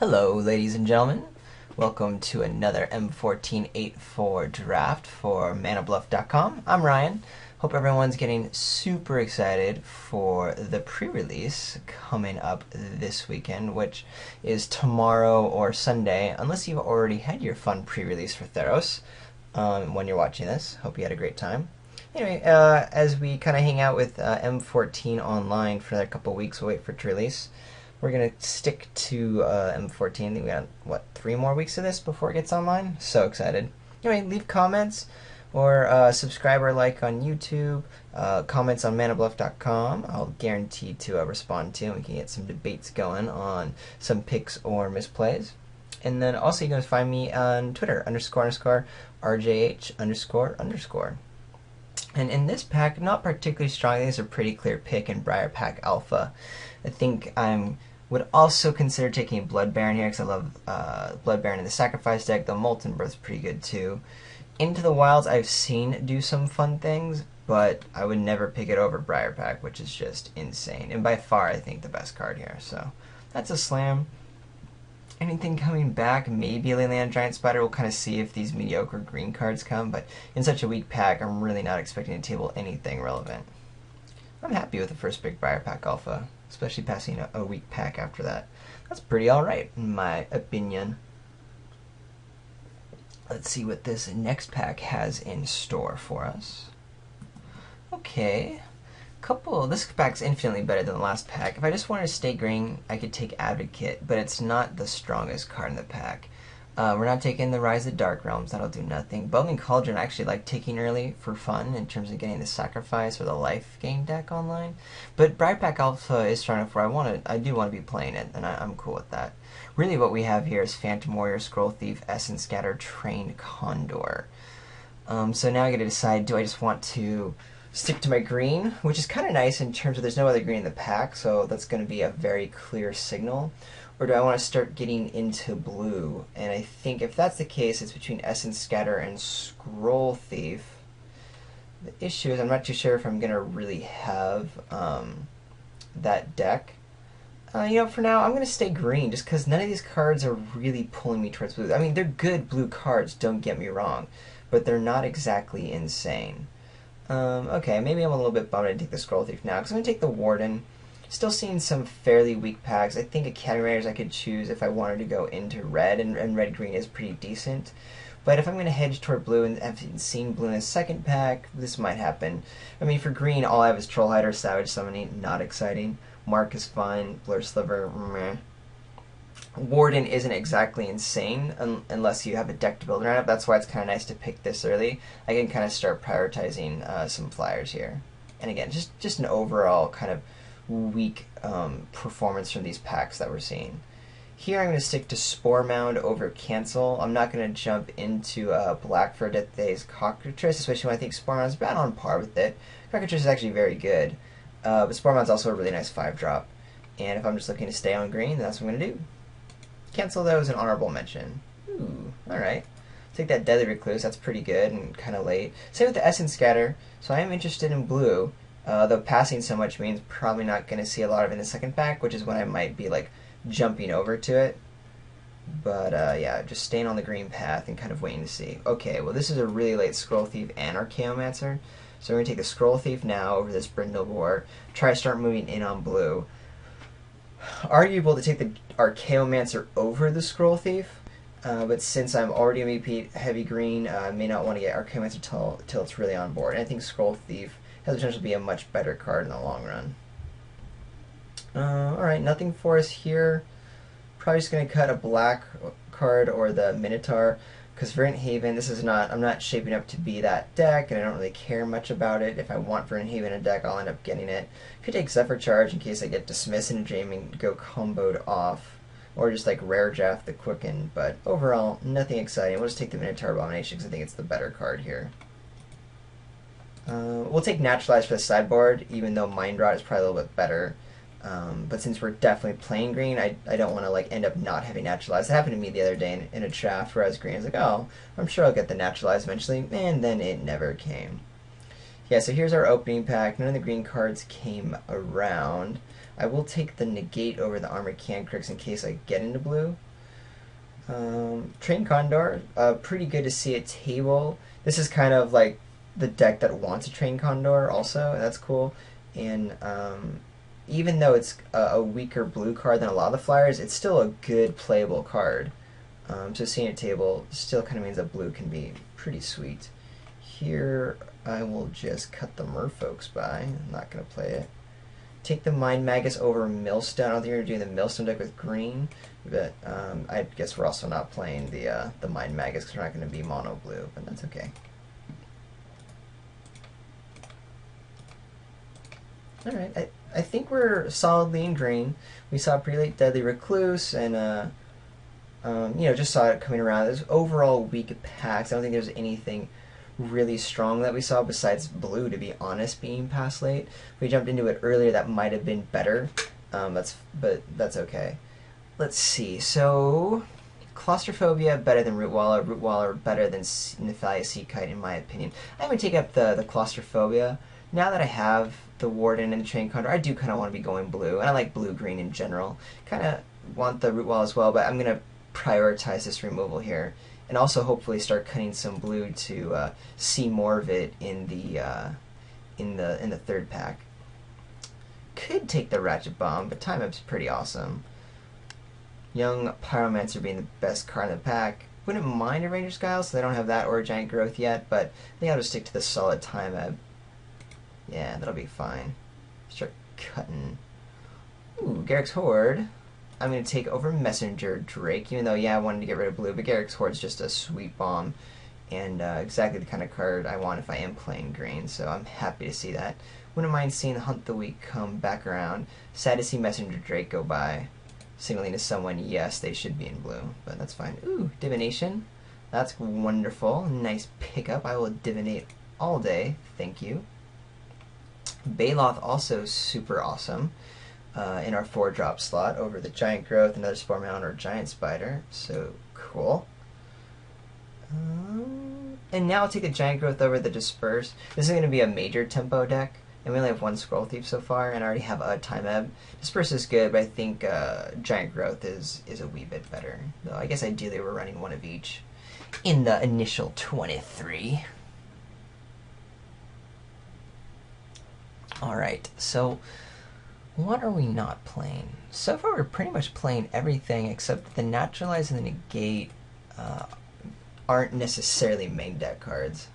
Hello, ladies and gentlemen. Welcome to another M14 draft for ManaBluff.com. I'm Ryan. Hope everyone's getting super excited for the pre-release coming up this weekend, which is tomorrow or Sunday, unless you've already had your fun pre-release for Theros when you're watching this. Hope you had a great time. Anyway, as we kind of hang out with M14 online for a couple weeks, we'll wait for it to release. We're going to stick to M14. I think we got, 3 more weeks of this before it gets online? So excited. Anyway, leave comments or subscribe or like on YouTube. Comments on manabluff.com. I'll guarantee to respond to, and we can get some debates going on some picks or misplays. And then also you can find me on Twitter, __RJH__. And in this pack, not particularly strong. These are pretty clear pick in Briar Pack Alpha. I think would also consider taking Blood Baron here because I love Blood Baron in the Sacrifice deck. The Molten Birth's pretty good too. Into the Wilds I've seen do some fun things, but I would never pick it over Briar Pack, which is just insane. And by far, I think the best card here. So that's a slam. Anything coming back, maybe a Leyland Giant Spider. We'll kind of see if these mediocre green cards come, but in such a weak pack, I'm really not expecting to table anything relevant. I'm happy with the first big Briar Pack Alpha, especially passing a weak pack after that. That's pretty alright, in my opinion. Let's see what this next pack has in store for us. Okay. This pack's infinitely better than the last pack. If I just wanted to stay green, I could take Advocate, but it's not the strongest card in the pack. We're not taking the Rise of Dark Realms, that'll do nothing. Bubbling Cauldron I actually like taking early for fun in terms of getting the Sacrifice or the Life Gain deck online. But Briar Pack Alpha is strong enough where I do want to be playing it, and I'm cool with that. Really what we have here is Phantom Warrior, Scroll Thief, Essence Scatter, Trained Condor. So now I gotta decide, do I just want to stick to my green, which is kind of nice in terms of there's no other green in the pack, so that's going to be a very clear signal. Or do I want to start getting into blue? And I think if that's the case, it's between Essence Scatter and Scroll Thief. The issue is I'm not too sure if I'm going to really have that deck. For now, I'm going to stay green, just because none of these cards are really pulling me towards blue. I mean, they're good blue cards, don't get me wrong, but they're not exactly insane. Okay, maybe I'm a little bit bummed I didn't take the Scroll Thief now, because I'm going to take the Warden. Still seeing some fairly weak packs. I think Academy Raiders I could choose if I wanted to go into red, and red-green is pretty decent. But if I'm going to hedge toward blue and have seen blue in a second pack, this might happen. I mean, for green, all I have is Troll Hider, Savage Summoning, not exciting. Mark is fine, Blur Sliver, meh. Warden isn't exactly insane unless you have a deck to build around it. That's why it's kind of nice to pick this early. I can kind of start prioritizing some flyers here. And again, just an overall kind of weak performance from these packs that we're seeing. Here I'm going to stick to Spore Mound over Cancel. I'm not going to jump into Black for Death Day's Cockatrice, especially when I think Spore Mound's about on par with it. Cockatrice is actually very good, but Spore Mound's also a really nice 5-drop. And if I'm just looking to stay on green, then that's what I'm going to do. Cancel, though, is an honorable mention. Ooh, alright. Take that Deadly Recluse, that's pretty good and kind of late. Same with the Essence Scatter, so I am interested in blue, though passing so much means probably not going to see a lot of it in the second pack, which is when I might be, jumping over to it. But, yeah, just staying on the green path and kind of waiting to see. Okay, well, this is a really late Scroll Thief and Archaeomancer, so we're going to take the Scroll Thief now over this Brindle Boar, try to start moving in on blue. Arguable to take the Archaeomancer over the Scroll Thief, but since I'm already MVP heavy green, I may not want to get Archaeomancer till it's really on board. And I think Scroll Thief has the potential to be a much better card in the long run. Alright, nothing for us here. Probably just going to cut a black card or the Minotaur, because Verdant Haven, I'm not shaping up to be that deck, and I don't really care much about it. If I want Verdant Haven in a deck, I'll end up getting it. Could take Zephyr Charge in case I get Dismiss and Dream and go comboed off, or just Rare Draft the Quicken, but overall, nothing exciting. We'll just take the Minotaur Abomination because I think it's the better card here. We'll take Naturalize for the sideboard, even though Mind Rot is probably a little bit better. But since we're definitely playing green, I don't want to end up not having Naturalize. It happened to me the other day in a draft where I was green. I was like, oh, I'm sure I'll get the Naturalize eventually, and then it never came. Yeah, so here's our opening pack. None of the green cards came around. I will take the negate over the armored Cancrix in case I get into blue. Train Condor, pretty good to see at table. This is kind of like the deck that wants a Train Condor also. That's cool. And even though it's a weaker blue card than a lot of the flyers, it's still a good playable card. So seeing at table still kind of means that blue can be pretty sweet. Here I will just cut the merfolks by. I'm not going to play it. Take the Mind Magus over Millstone. I don't think we're doing the Millstone deck with green, but I guess we're also not playing the Mind Magus because we're not going to be mono blue, but that's okay. Alright, I think we're solidly in green. We saw pretty late Deadly Recluse and you know, just saw it coming around. There's overall weak packs. I don't think there's anything really strong that we saw besides blue, to be honest, being past late. If we jumped into it earlier, that might have been better. But that's okay. Let's see. So Claustrophobia better than Rootwaller. Rootwaller better than Nephalia Sea Kite in my opinion. I'm gonna take up the Claustrophobia. Now that I have the Warden and the Train Condor, I do kind of want to be going blue, and I like blue-green in general. Kind of want the Rootwall as well, but I'm gonna prioritize this removal here, and also hopefully start cutting some blue to see more of it in the third pack. Could take the Ratchet Bomb, but Time Up's pretty awesome. Young Pyromancer being the best card in the pack. Wouldn't mind a Ranger's Guile, so they don't have that or a Giant Growth yet, but I think I'll just stick to the solid Time Up. Yeah, that'll be fine. Start cutting. Ooh, Garrick's Horde. I'm going to take over Messenger Drake, even though, yeah, I wanted to get rid of blue, but Garrick's Horde's just a sweet bomb, and exactly the kind of card I want if I am playing green, so I'm happy to see that. Wouldn't mind seeing Hunt the Weak come back around. Sad to see Messenger Drake go by, signaling to someone, yes, they should be in blue, but that's fine. Ooh, Divination. That's wonderful. Nice pickup. I will divinate all day. Thank you. Baloth also super awesome. In our 4-drop slot over the Giant Growth, another Spore Mound, or Giant Spider. So cool. And now I'll take the Giant Growth over the Disperse. This is going to be a major tempo deck, and we only have one Scroll Thief so far, and I already have a Time Ebb. Disperse is good, but I think Giant Growth is a wee bit better. Though I guess ideally we're running one of each in the initial 23. Alright, so what are we not playing? So far we're pretty much playing everything except the Naturalize and the Negate aren't necessarily main deck cards.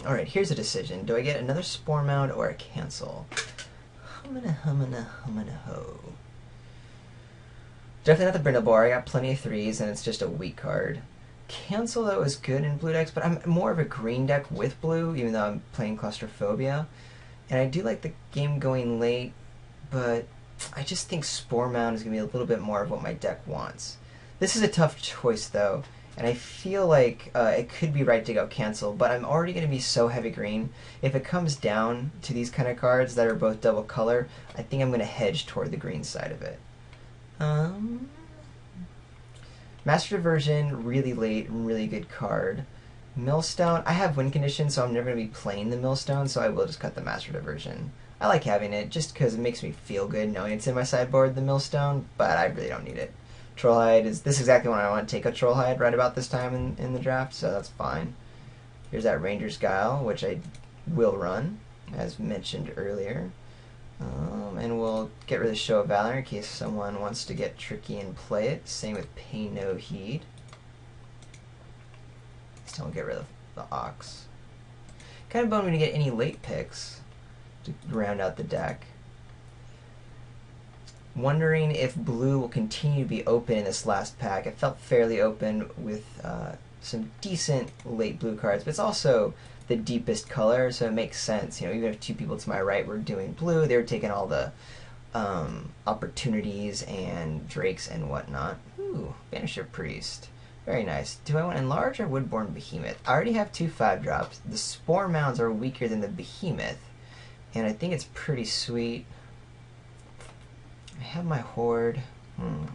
Alright, here's a decision. Do I get another Spore Mound or a cancel? Humana ho. Definitely not the Brindlebar. I got plenty of 3s and it's just a weak card. Cancel, though, is good in blue decks, but I'm more of a green deck with blue, even though I'm playing Claustrophobia. And I do like the game going late, but I just think Spore Mound is going to be a little bit more of what my deck wants. This is a tough choice, though, and I feel like it could be right to go cancel, but I'm already going to be so heavy green. If it comes down to these kind of cards that are both double color, I think I'm going to hedge toward the green side of it. Master Diversion, really late, really good card. Millstone, I have win condition, so I'm never going to be playing the Millstone, so I will just cut the Master Diversion. I like having it, just because it makes me feel good knowing it's in my sideboard, the Millstone, but I really don't need it. Trollhide is exactly when I want to take a Trollhide right about this time in the draft, so that's fine. Here's that Ranger's Guile, which I will run, as mentioned earlier. And we'll get rid of Show of Valor in case someone wants to get tricky and play it. Same with Pay No Heed. Still get rid of the Ox. Kind of bummed we didn't get any late picks to round out the deck. Wondering if blue will continue to be open in this last pack. It felt fairly open with some decent late blue cards, but it's also the deepest color, so it makes sense. You know, even if two people to my right were doing blue, they were taking all the opportunities and drakes and whatnot. Ooh, Banisher Priest. Very nice. Do I want Enlarge or Woodborne Behemoth? I already have 2 5-drops. The Spore Mounds are weaker than the Behemoth, and I think it's pretty sweet. I have my Horde.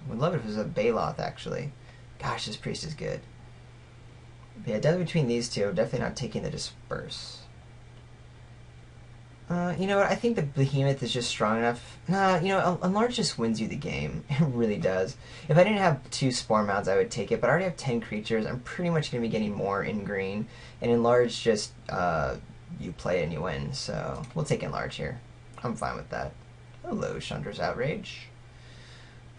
Would love it if it was a Baloth, actually. Gosh, this Priest is good. But yeah, definitely between these two, definitely not taking the Disperse. You know what? I think the behemoth is just strong enough. Nah, you know, enlarge just wins you the game. It really does. If I didn't have 2 spore mounts, I would take it. But I already have 10 creatures. I'm pretty much going to be getting more in green. And enlarge just you play it and you win. So we'll take enlarge here. I'm fine with that. Hello, Chandra's Outrage.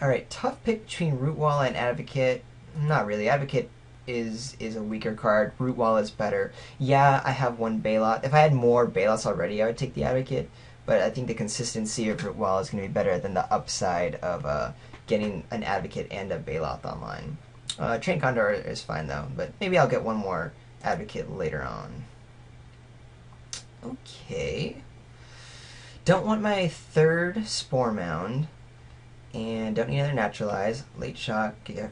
All right, tough pick between Root Wall and Advocate. Not really. Advocate is a weaker card. Root Wall is better. Yeah, I have 1 Balot. If I had more Balots already, I would take the Advocate. But I think the consistency of Root Wall is going to be better than the upside of getting an Advocate and a Baloth online. Train Condor is fine though, but maybe I'll get 1 more Advocate later on. Okay. Don't want my 3rd Spore Mound. And don't need another Naturalize, Late Shock, Giga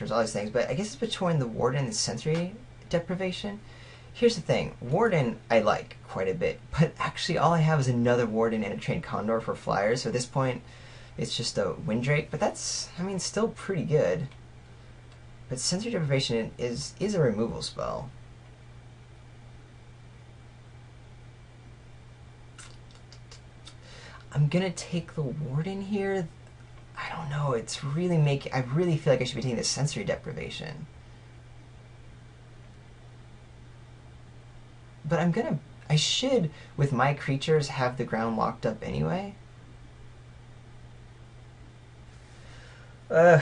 all these things. But I guess it's between the Warden and the Sensory Deprivation. Here's the thing. Warden I like quite a bit. But actually all I have is another Warden and a Trained Condor for flyers. So at this point, it's just a Windrake. But that's, I mean, still pretty good. But Sensory Deprivation is a removal spell. I'm going to take the Warden here. I don't know, it's really I really feel like I should be taking the Sensory Deprivation. But I should, with my creatures, have the ground locked up anyway. I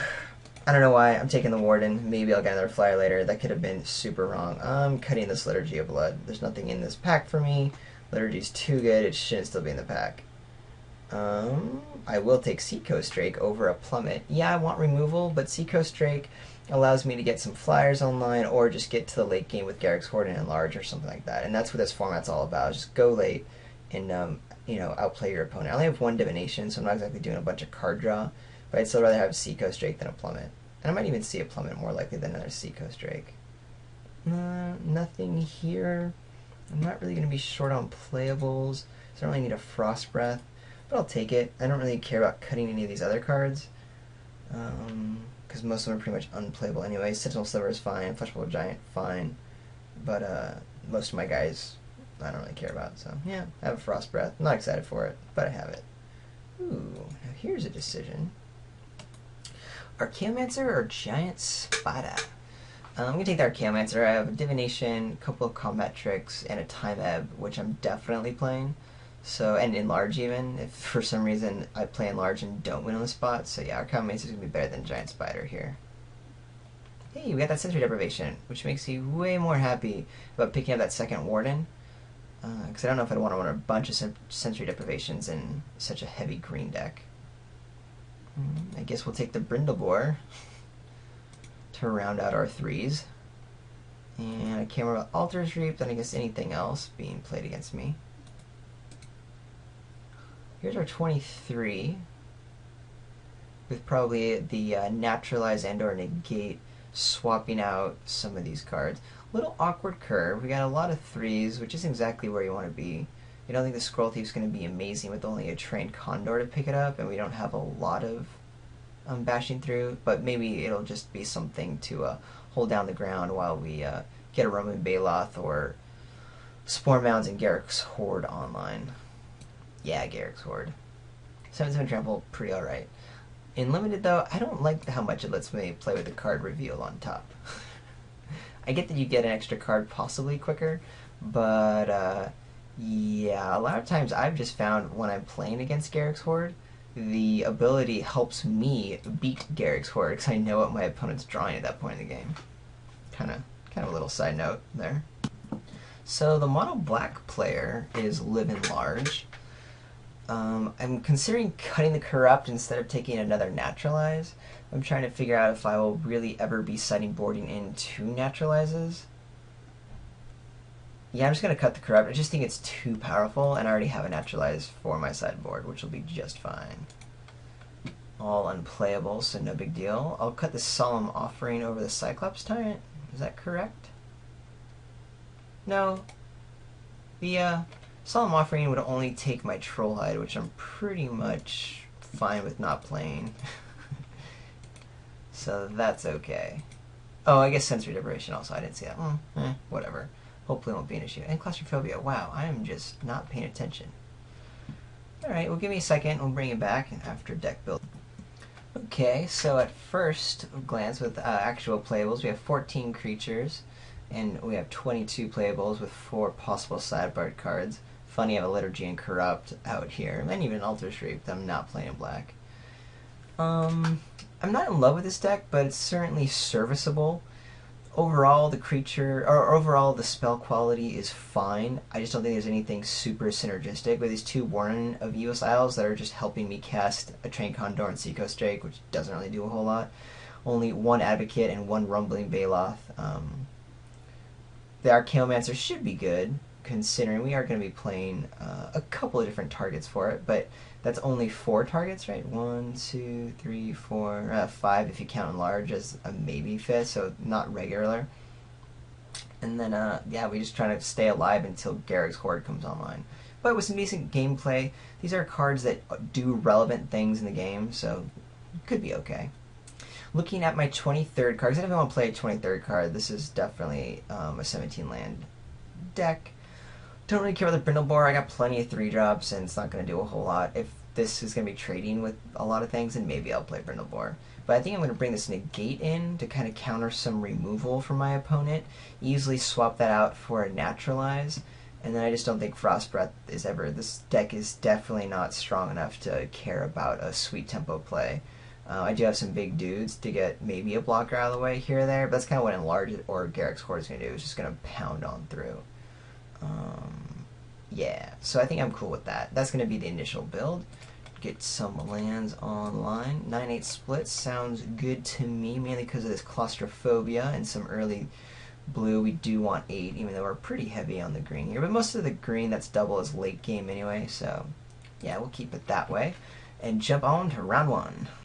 don't know why, I'm taking the Warden. Maybe I'll get another flyer later. That could have been super wrong. I'm cutting this Liturgy of Blood. There's nothing in this pack for me. Liturgy's too good, it shouldn't still be in the pack. I will take Seacoast Drake over a Plummet. Yeah, I want removal, but Seacoast Drake allows me to get some flyers online or just get to the late game with Garruk's Horde and Enlarge or something like that. And that's what this format's all about. Just go late and, you know, outplay your opponent. I only have 1 Divination, so I'm not exactly doing a bunch of card draw, but I'd still rather have Seacoast Drake than a Plummet. And I might even see a Plummet more likely than another Seacoast Drake. Nothing here. I'm not really going to be short on playables, so I don't really need a Frost Breath. But I'll take it. I don't really care about cutting any of these other cards, because most of them are pretty much unplayable anyway. Sentinel Sliver is fine, Fleshbolt Giant, fine, but most of my guys I don't really care about, so yeah, I have a Frost Breath. I'm not excited for it, but I have it. Ooh, now here's a decision. Archaeomancer or Giant Spada? I'm going to take the Archaeomancer. I have a Divination, a couple of Combat Tricks, and a Time Ebb, which I'm definitely playing. So, and Enlarge even, if for some reason I play Enlarge and don't win on the spot. So yeah, Archaeomancer is going to be better than Giant Spider here. Hey, we got that Sensory Deprivation, which makes you way more happy about picking up that 2nd Warden. Because I don't know if I'd want to run a bunch of Sensory Deprivations in such a heavy green deck. I guess we'll take the Brindlebore to round out our 3s. And I can't remember about Altar's Reap, then I guess anything else being played against me. Here's our 23, with probably the Naturalize and or Negate swapping out some of these cards. Little awkward curve. We got a lot of 3s, which is exactly where you want to be. I don't think the Scroll Thief's going to be amazing with only a Trained Condor to pick it up, and we don't have a lot of bashing through, but maybe it'll just be something to hold down the ground while we get a Roman Baloth or Spore Mounds and Garruk's Horde online. Yeah, Garruk's Horde. 7/7 Trample, pretty alright. In Limited, though, I don't like how much it lets me play with the card reveal on top. I get that you get an extra card possibly quicker, but yeah, a lot of times I've just found when I'm playing against Garruk's Horde, the ability helps me beat Garruk's Horde because I know what my opponent's drawing at that point in the game. Kind of a little side note there. So the mono black player is Living Large. I'm considering cutting the Corrupt instead of taking another Naturalize. I'm trying to figure out if I will really ever be siding boarding in 2 Naturalizes. Yeah, I'm just going to cut the Corrupt. I just think it's too powerful, and I already have a Naturalize for my sideboard, which will be just fine. All unplayable, so no big deal. I'll cut the Solemn Offering over the Cyclops Tyrant. Is that correct? No. The Solemn Offering would only take my Trollhide, which I'm pretty much fine with not playing. So that's okay. Oh, I guess Sensory Deprivation also. I didn't see that. Whatever. Hopefully it won't be an issue. And Claustrophobia. Wow, I am just not paying attention. Alright, well give me a second, we'll bring it back after deck build. Okay, so at first glance with actual playables, we have 14 creatures, and we have 22 playables with 4 possible sideboard cards. Funny, I have a Liturgy and Corrupt out here, and even Altar Shriek that I'm not playing in black. I'm not in love with this deck, but it's certainly serviceable. Overall, overall the spell quality is fine. I just don't think there's anything super synergistic with these 2 Warren of Evil Isles that are just helping me cast a Train Condor and Seacoast Drake, which doesn't really do a whole lot. Only 1 Advocate and 1 Rumbling Baloth. The Archaeomancer should be good, considering we are going to be playing a couple of different targets for it, but that's only 4 targets, right? 1, 2, 3, 4, 5 if you count enlarge as a maybe 5th, so not regular. And then, yeah, we just try to stay alive until Garrig's Horde comes online. But with some decent gameplay, these are cards that do relevant things in the game, so could be okay. Looking at my 23rd card, because I don't want to play a 23rd card, this is definitely a 17 land deck. Don't really care about the Brindlebore. I got plenty of 3-drops, and it's not going to do a whole lot. If this is going to be trading with a lot of things, then maybe I'll play Brindlebore. But I think I'm going to bring this Negate in to kind of counter some removal from my opponent. Easily swap that out for a Naturalize. And then I just don't think Frost Breath is ever... This deck is definitely not strong enough to care about a sweet tempo play. I do have some big dudes to get maybe a blocker out of the way here or there, but that's kind of what Enlarge or Garrig's Horde is going to do. It's just going to pound on through. Yeah, so I think I'm cool with that. That's going to be the initial build. Get some lands online. 9-8 split sounds good to me, mainly because of this claustrophobia and some early blue. We do want 8, even though we're pretty heavy on the green here. But most of the green that's double is late game anyway, so yeah, we'll keep it that way. And jump on to round 1.